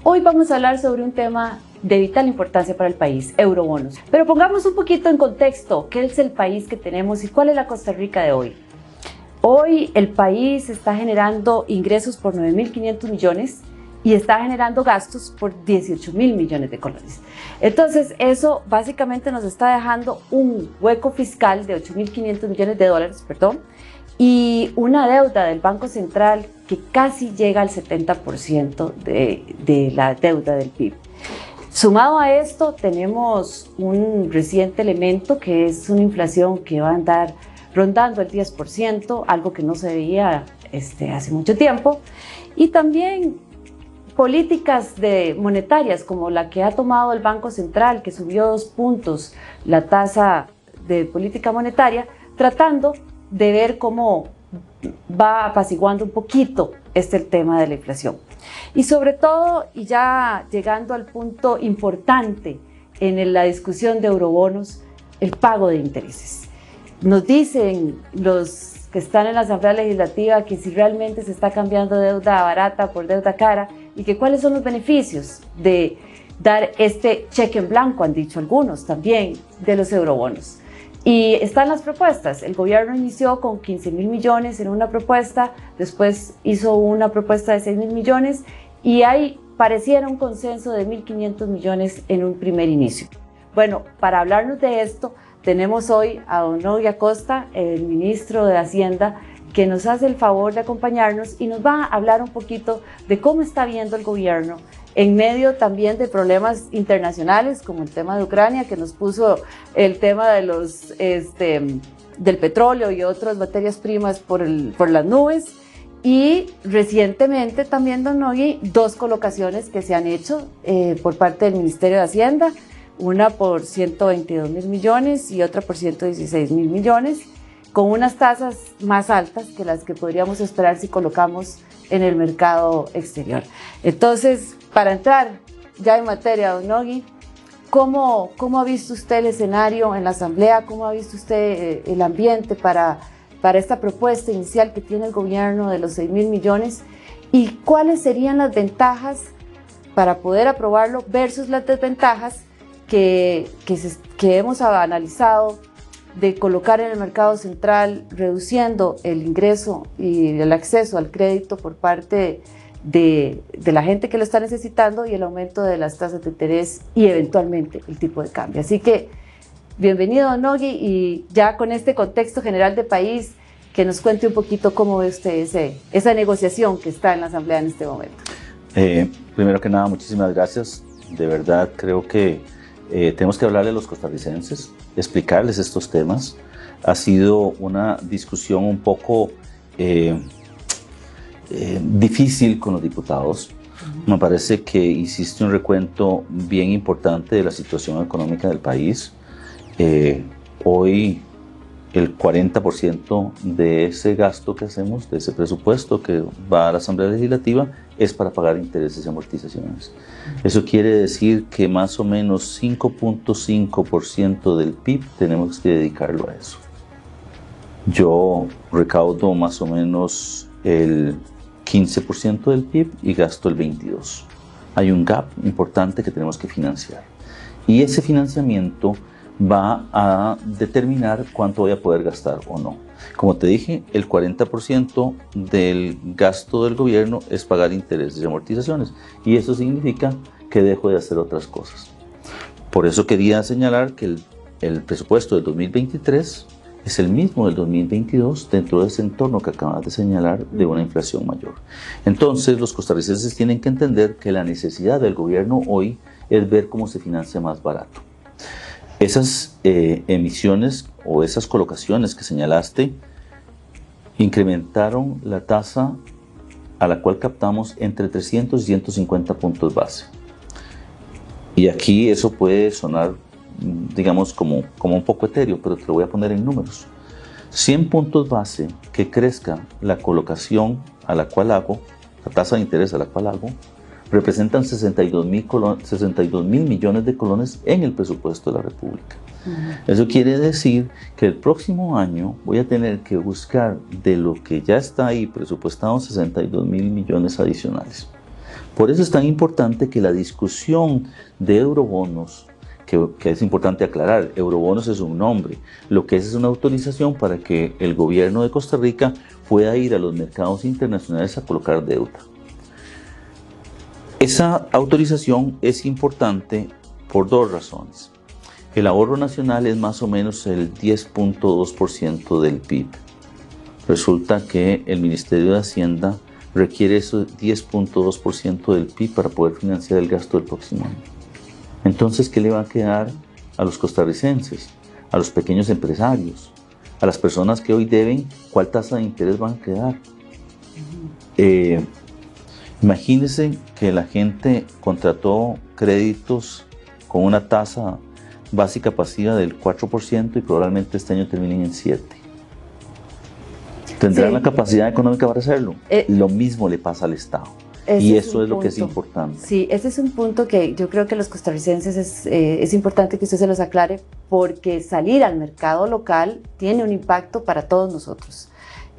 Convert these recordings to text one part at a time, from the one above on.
Hoy vamos a hablar sobre un tema de vital importancia para el país, eurobonos. Pero pongamos un poquito en contexto qué es el país que tenemos y cuál es la Costa Rica de hoy. Hoy el país está generando ingresos por 9.500 millones y está generando gastos por 18.000 millones de colones. Entonces eso básicamente nos está dejando un hueco fiscal de 8.500 millones de dólares, y una deuda del Banco Central que casi llega al 70% de la deuda del PIB. Sumado a esto, tenemos un reciente elemento que es una inflación que va a andar rondando el 10%, algo que no se veía hace mucho tiempo, y también políticas monetarias como la que ha tomado el Banco Central, que subió 2 puntos la tasa de política monetaria, tratando de ver cómo va apaciguando un poquito el tema de la inflación. Y sobre todo, y ya llegando al punto importante en la discusión de eurobonos, el pago de intereses. Nos dicen los que están en la Asamblea Legislativa que si realmente se está cambiando deuda barata por deuda cara y que cuáles son los beneficios de dar este cheque en blanco, han dicho algunos también, de los eurobonos. Y están las propuestas. El gobierno inició con 15.000 millones en una propuesta, después hizo una propuesta de 6.000 millones y ahí pareciera un consenso de 1.500 millones en un primer inicio. Bueno, para hablarnos de esto, tenemos hoy a don Nogui Acosta, el ministro de Hacienda, que nos hace el favor de acompañarnos y nos va a hablar un poquito de cómo está viendo el gobierno en medio también de problemas internacionales como el tema de Ucrania, que nos puso el tema de del petróleo y otras materias primas por las nubes. Y recientemente también, don Nogui, 2 colocaciones que se han hecho por parte del Ministerio de Hacienda, una por 122.000 millones y otra por 116.000 millones, con unas tasas más altas que las que podríamos esperar si colocamos en el mercado exterior. Entonces, para entrar ya en materia, don Nogui, ¿cómo ha visto usted el escenario en la Asamblea? ¿Cómo ha visto usted el ambiente para esta propuesta inicial que tiene el gobierno de los 6.000 millones? ¿Y cuáles serían las ventajas para poder aprobarlo versus las desventajas que hemos analizado de colocar en el mercado central, reduciendo el ingreso y el acceso al crédito por parte de la gente que lo está necesitando y el aumento de las tasas de interés y eventualmente el tipo de cambio? Así que bienvenido, don Nogui, y ya con este contexto general de país, que nos cuente un poquito cómo ve usted esa negociación que está en la Asamblea en este momento. Primero que nada, muchísimas gracias. De verdad creo que tenemos que hablarle a los costarricenses, explicarles estos temas. Ha sido una discusión un poco difícil con los diputados. Me parece que hiciste un recuento bien importante de la situación económica del país. Hoy el 40% de ese gasto que hacemos, de ese presupuesto que va a la Asamblea Legislativa, es para pagar intereses y amortizaciones. Eso quiere decir que más o menos 5.5% del PIB tenemos que dedicarlo a eso. Yo recaudo más o menos el 15% del PIB y gasto el 22%. Hay un gap importante que tenemos que financiar. Y ese financiamiento va a determinar cuánto voy a poder gastar o no. Como te dije, el 40% del gasto del gobierno es pagar intereses y amortizaciones, y eso significa que dejo de hacer otras cosas. Por eso quería señalar que el presupuesto del 2023 es el mismo del 2022 dentro de ese entorno que acabas de señalar de una inflación mayor. Entonces los costarricenses tienen que entender que la necesidad del gobierno hoy es ver cómo se financia más barato. Esas emisiones o esas colocaciones que señalaste incrementaron la tasa a la cual captamos entre 300 y 150 puntos base. Y aquí eso puede sonar, digamos, como un poco etéreo, pero te lo voy a poner en números. 100 puntos base que crezca la colocación a la cual hago, la tasa de interés a la cual hago, representan 62.000 millones de colones en el presupuesto de la República. Eso quiere decir que el próximo año voy a tener que buscar de lo que ya está ahí presupuestado 62.000 millones adicionales Por eso es tan importante que la discusión de eurobonos, que es importante aclarar, eurobonos es un nombre, lo que es una autorización para que el gobierno de Costa Rica pueda ir a los mercados internacionales a colocar deuda. Esa autorización es importante por dos razones. El ahorro nacional es más o menos el 10.2% del PIB. Resulta que el Ministerio de Hacienda requiere ese 10.2% del PIB para poder financiar el gasto del próximo año. Entonces, ¿qué le va a quedar a los costarricenses, a los pequeños empresarios, a las personas que hoy deben? ¿Cuál tasa de interés van a quedar? Imagínense que la gente contrató créditos con una tasa básica pasiva del 4% y probablemente este año terminen en 7%. ¿Tendrán la capacidad económica para hacerlo? Lo mismo le pasa al Estado. Y eso es lo que es importante. Sí, ese es un punto que yo creo que los costarricenses es importante que usted se los aclare, porque salir al mercado local tiene un impacto para todos nosotros.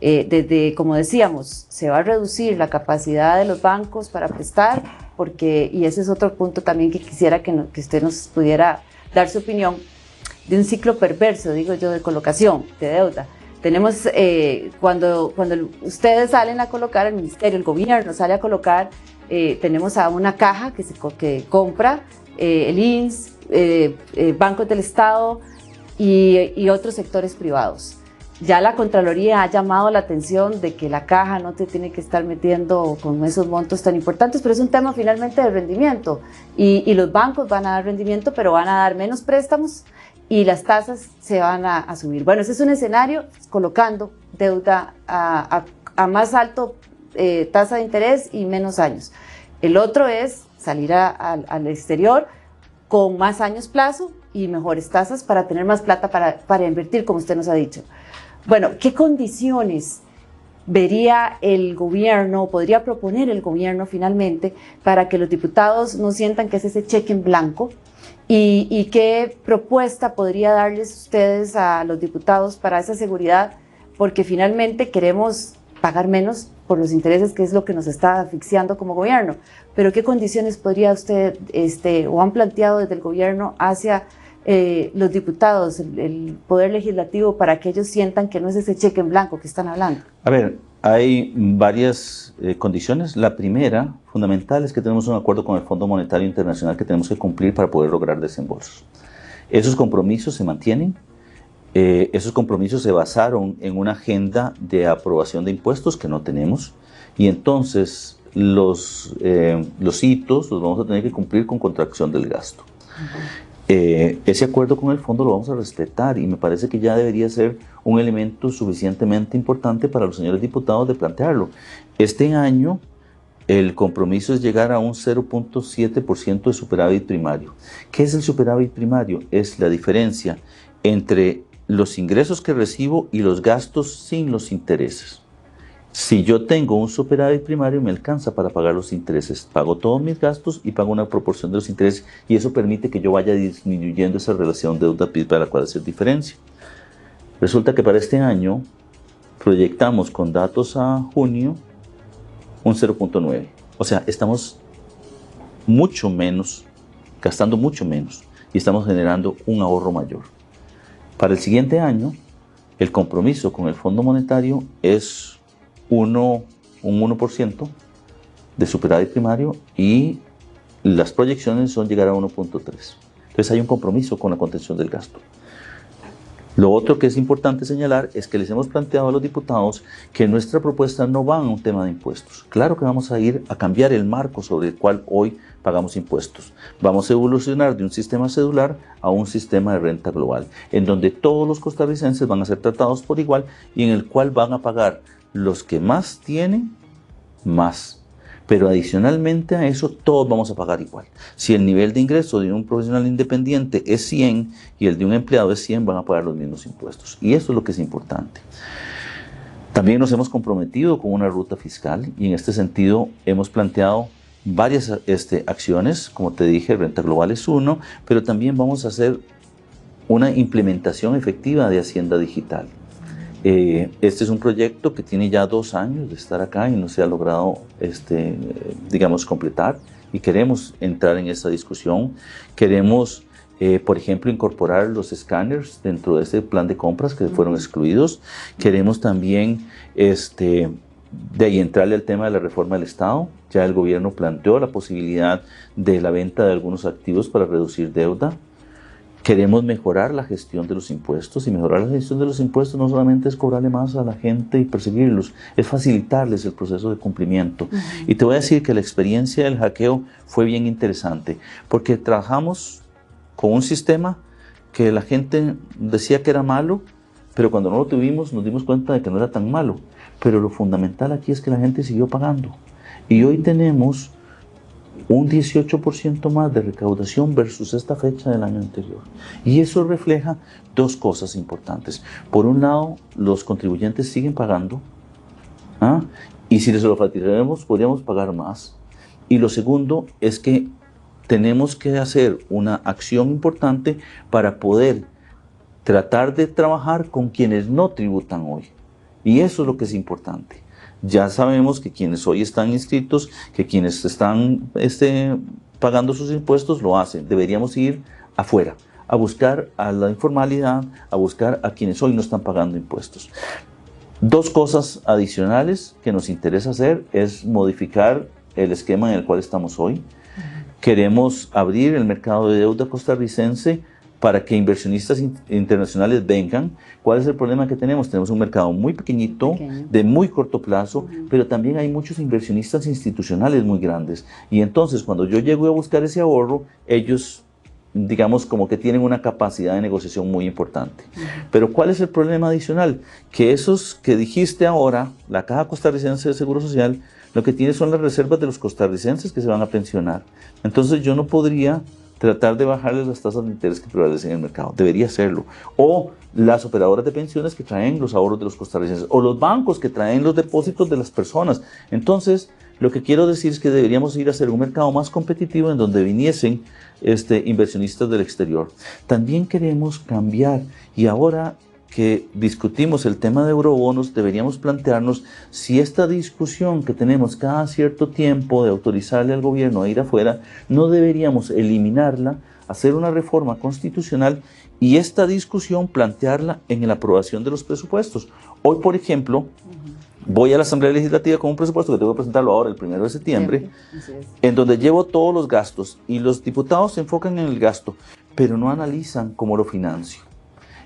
Desde, como decíamos, se va a reducir la capacidad de los bancos para prestar, y ese es otro punto también que quisiera que usted nos pudiera dar su opinión, de un ciclo perverso, digo yo, de colocación de deuda. Tenemos, cuando ustedes salen a colocar, el ministerio, el gobierno sale a colocar, tenemos a una caja que compra, el INS, bancos del Estado y otros sectores privados. Ya la Contraloría ha llamado la atención de que la caja no te tiene que estar metiendo con esos montos tan importantes, pero es un tema finalmente de rendimiento, y los bancos van a dar rendimiento, pero van a dar menos préstamos y las tasas se van a subir. Bueno, ese es un escenario colocando deuda a más alto tasa de interés y menos años. El otro es salir al exterior con más años plazo y mejores tasas para tener más plata para invertir, como usted nos ha dicho. Bueno, ¿qué condiciones vería el gobierno, podría proponer el gobierno finalmente, para que los diputados no sientan que es ese cheque en blanco? ¿Y qué propuesta podría darles ustedes a los diputados para esa seguridad? Porque finalmente queremos pagar menos por los intereses, que es lo que nos está asfixiando como gobierno. Pero ¿qué condiciones podría usted, o han planteado desde el gobierno hacia los diputados, el Poder Legislativo, para que ellos sientan que no es ese cheque en blanco que están hablando? A ver, hay varias condiciones. La primera, fundamental, es que tenemos un acuerdo con el Fondo Monetario Internacional que tenemos que cumplir para poder lograr desembolsos. Esos compromisos se mantienen. Esos compromisos se basaron en una agenda de aprobación de impuestos que no tenemos, y entonces los hitos los vamos a tener que cumplir con contracción del gasto. Ese acuerdo con el fondo lo vamos a respetar, y me parece que ya debería ser un elemento suficientemente importante para los señores diputados de plantearlo. Este año el compromiso es llegar a un 0.7% de superávit primario. ¿Qué es el superávit primario? Es la diferencia entre los ingresos que recibo y los gastos sin los intereses. Si yo tengo un superávit primario, me alcanza para pagar los intereses. Pago todos mis gastos y pago una proporción de los intereses, y eso permite que yo vaya disminuyendo esa relación deuda-PIB para la cual hacer diferencia. Resulta que para este año proyectamos con datos a junio un 0.9. O sea, estamos mucho menos, gastando mucho menos, y estamos generando un ahorro mayor. Para el siguiente año, el compromiso con el Fondo Monetario es un 1% de superávit primario, y las proyecciones son llegar a 1.3. Entonces hay un compromiso con la contención del gasto. Lo otro que es importante señalar es que les hemos planteado a los diputados que nuestra propuesta no va a un tema de impuestos. Claro que vamos a ir a cambiar el marco sobre el cual hoy pagamos impuestos. Vamos a evolucionar de un sistema cedular a un sistema de renta global, en donde todos los costarricenses van a ser tratados por igual, y en el cual van a pagar los que más tienen más. Pero adicionalmente a eso, todos vamos a pagar igual. Si el nivel de ingreso de un profesional independiente es 100 y el de un empleado es 100, van a pagar los mismos impuestos. Y eso es lo que es importante. También nos hemos comprometido con una ruta fiscal, y en este sentido hemos planteado varias acciones. Como te dije, Renta Global es uno, pero también vamos a hacer una implementación efectiva de Hacienda Digital. Este es un proyecto que tiene ya 2 años de estar acá y no se ha logrado, digamos, completar, y queremos entrar en esta discusión. Queremos, por ejemplo, incorporar los escáneres dentro de este plan de compras que fueron excluidos. Queremos también, de ahí entrarle al tema de la reforma del Estado. Ya el gobierno planteó la posibilidad de la venta de algunos activos para reducir deuda. Queremos mejorar la gestión de los impuestos, y mejorar la gestión de los impuestos no solamente es cobrarle más a la gente y perseguirlos, es facilitarles el proceso de cumplimiento. Y te voy a decir que la experiencia del hackeo fue bien interesante, porque trabajamos con un sistema que la gente decía que era malo, pero cuando no lo tuvimos nos dimos cuenta de que no era tan malo. Pero lo fundamental aquí es que la gente siguió pagando. Y hoy tenemos un 18% más de recaudación versus esta fecha del año anterior. Y eso refleja 2 cosas importantes. Por un lado, los contribuyentes siguen pagando, y si les lo facilitáramos, podríamos pagar más. Y lo segundo es que tenemos que hacer una acción importante para poder tratar de trabajar con quienes no tributan hoy. Y eso es lo que es importante. Ya sabemos que quienes hoy están inscritos, que quienes están pagando sus impuestos lo hacen. Deberíamos ir afuera, a buscar a la informalidad, a buscar a quienes hoy no están pagando impuestos. 2 cosas adicionales que nos interesa hacer es modificar el esquema en el cual estamos hoy. Queremos abrir el mercado de deuda costarricense para que inversionistas internacionales vengan. ¿Cuál es el problema que tenemos? Tenemos un mercado muy pequeñito, de muy corto plazo, pero también hay muchos inversionistas institucionales muy grandes. Y entonces, cuando yo llego a buscar ese ahorro, ellos, digamos, como que tienen una capacidad de negociación muy importante. Pero ¿cuál es el problema adicional? Que esos que dijiste ahora, la Caja Costarricense de Seguro Social, lo que tiene son las reservas de los costarricenses que se van a pensionar. Entonces yo no podría tratar de bajarles las tasas de interés que prevalecen en el mercado. Debería hacerlo. O las operadoras de pensiones que traen los ahorros de los costarricenses, o los bancos que traen los depósitos de las personas. Entonces, lo que quiero decir es que deberíamos ir a hacer un mercado más competitivo en donde viniesen inversionistas del exterior. También queremos cambiar, y ahora que discutimos el tema de eurobonos, deberíamos plantearnos si esta discusión que tenemos cada cierto tiempo de autorizarle al gobierno a ir afuera, no deberíamos eliminarla, hacer una reforma constitucional y esta discusión plantearla en la aprobación de los presupuestos. Hoy, por ejemplo, voy a la Asamblea Legislativa con un presupuesto que tengo que presentarlo ahora el 1 de septiembre, en donde llevo todos los gastos, y los diputados se enfocan en el gasto, pero no analizan cómo lo financio.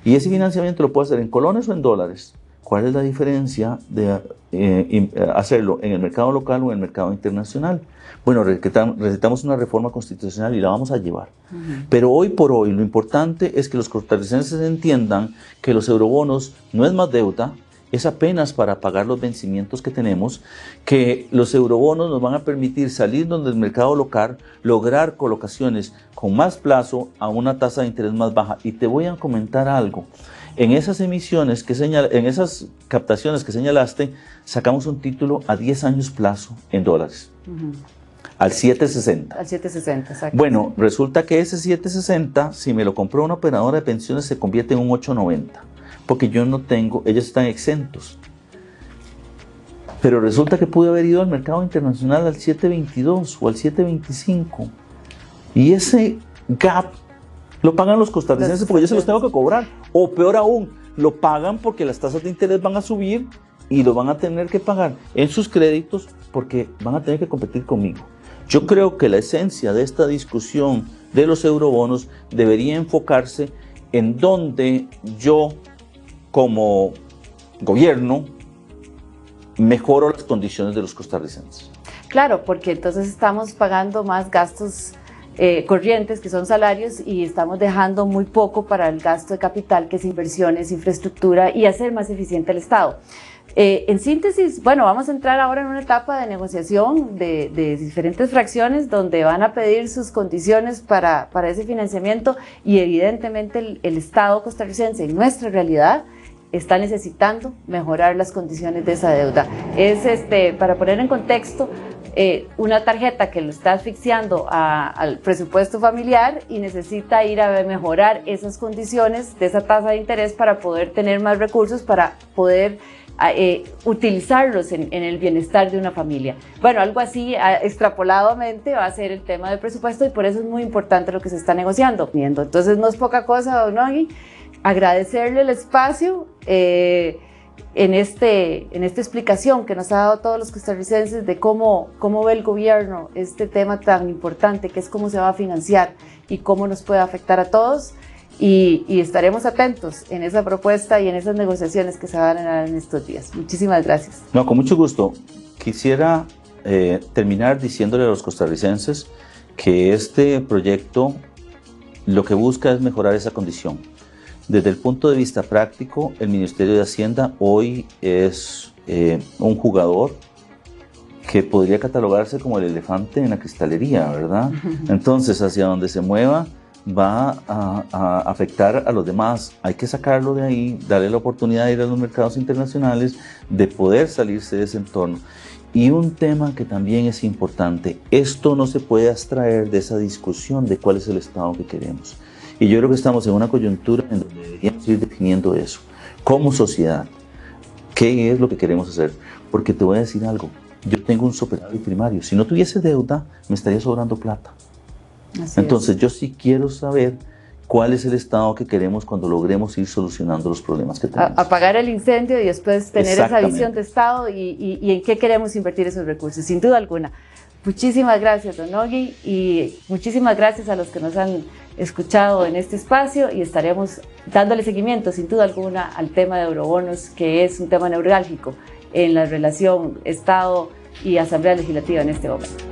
Y ese financiamiento lo puedo hacer en colones o en dólares. ¿Cuál es la diferencia de hacerlo en el mercado local o en el mercado internacional? Bueno, necesitamos una reforma constitucional y la vamos a llevar. Pero hoy por hoy lo importante es que los costarricenses entiendan que los eurobonos no es más deuda, es apenas para pagar los vencimientos que tenemos, que los eurobonos nos van a permitir salir del mercado local, lograr colocaciones con más plazo a una tasa de interés más baja. Y te voy a comentar algo. En esas emisiones en esas captaciones que señalaste, sacamos un título a 10 años plazo en dólares. Al 7.60. Al 7.60, exacto. Bueno, resulta que ese 7.60, si me lo compró una operadora de pensiones, se convierte en un 8.90. Porque yo no tengo, ellos están exentos. Pero resulta que pude haber ido al mercado internacional al 7.22 o al 7.25. Y ese gap lo pagan los costarricenses porque yo se los tengo que cobrar. O peor aún, lo pagan porque las tasas de interés van a subir y lo van a tener que pagar en sus créditos porque van a tener que competir conmigo. Yo creo que la esencia de esta discusión de los eurobonos debería enfocarse en donde yo, como gobierno, mejoro las condiciones de los costarricenses. Claro, porque entonces estamos pagando más gastos corrientes, que son salarios, y estamos dejando muy poco para el gasto de capital, que es inversiones, infraestructura, y hacer más eficiente el Estado. En síntesis, bueno, vamos a entrar ahora en una etapa de negociación de diferentes fracciones donde van a pedir sus condiciones para ese financiamiento, y evidentemente el Estado costarricense, en nuestra realidad, está necesitando mejorar las condiciones de esa deuda. Para poner en contexto, una tarjeta que lo está asfixiando al presupuesto familiar y necesita ir a mejorar esas condiciones de esa tasa de interés para poder tener más recursos, para poder utilizarlos en el bienestar de una familia. Bueno, algo así extrapoladamente va a ser el tema del presupuesto y por eso es muy importante lo que se está negociando. Entonces no es poca cosa, don Nogui, agradecerle el espacio en esta explicación que nos ha dado a todos los costarricenses de cómo ve el gobierno este tema tan importante que es cómo se va a financiar y cómo nos puede afectar a todos. Y estaremos atentos en esa propuesta y en esas negociaciones que se van a dar en estos días. Muchísimas gracias. No, con mucho gusto. Quisiera terminar diciéndole a los costarricenses que este proyecto lo que busca es mejorar esa condición. Desde el punto de vista práctico, el Ministerio de Hacienda hoy es un jugador que podría catalogarse como el elefante en la cristalería, ¿verdad? Entonces, hacia donde se mueva, va a afectar a los demás. Hay que sacarlo de ahí, darle la oportunidad de ir a los mercados internacionales, de poder salirse de ese entorno. Y un tema que también es importante, esto no se puede abstraer de esa discusión de cuál es el Estado que queremos. Y yo creo que estamos en una coyuntura en donde deberíamos ir definiendo eso, como sociedad, qué es lo que queremos hacer. Porque te voy a decir algo, yo tengo un superávit primario, si no tuviese deuda, me estaría sobrando plata. Entonces yo sí quiero saber cuál es el Estado que queremos cuando logremos ir solucionando los problemas que tenemos. Apagar el incendio y después tener esa visión de Estado y en qué queremos invertir esos recursos, sin duda alguna. Muchísimas gracias, don Nogui, y muchísimas gracias a los que nos han escuchado en este espacio y estaremos dándole seguimiento, sin duda alguna, al tema de eurobonos, que es un tema neurálgico en la relación Estado y Asamblea Legislativa en este momento.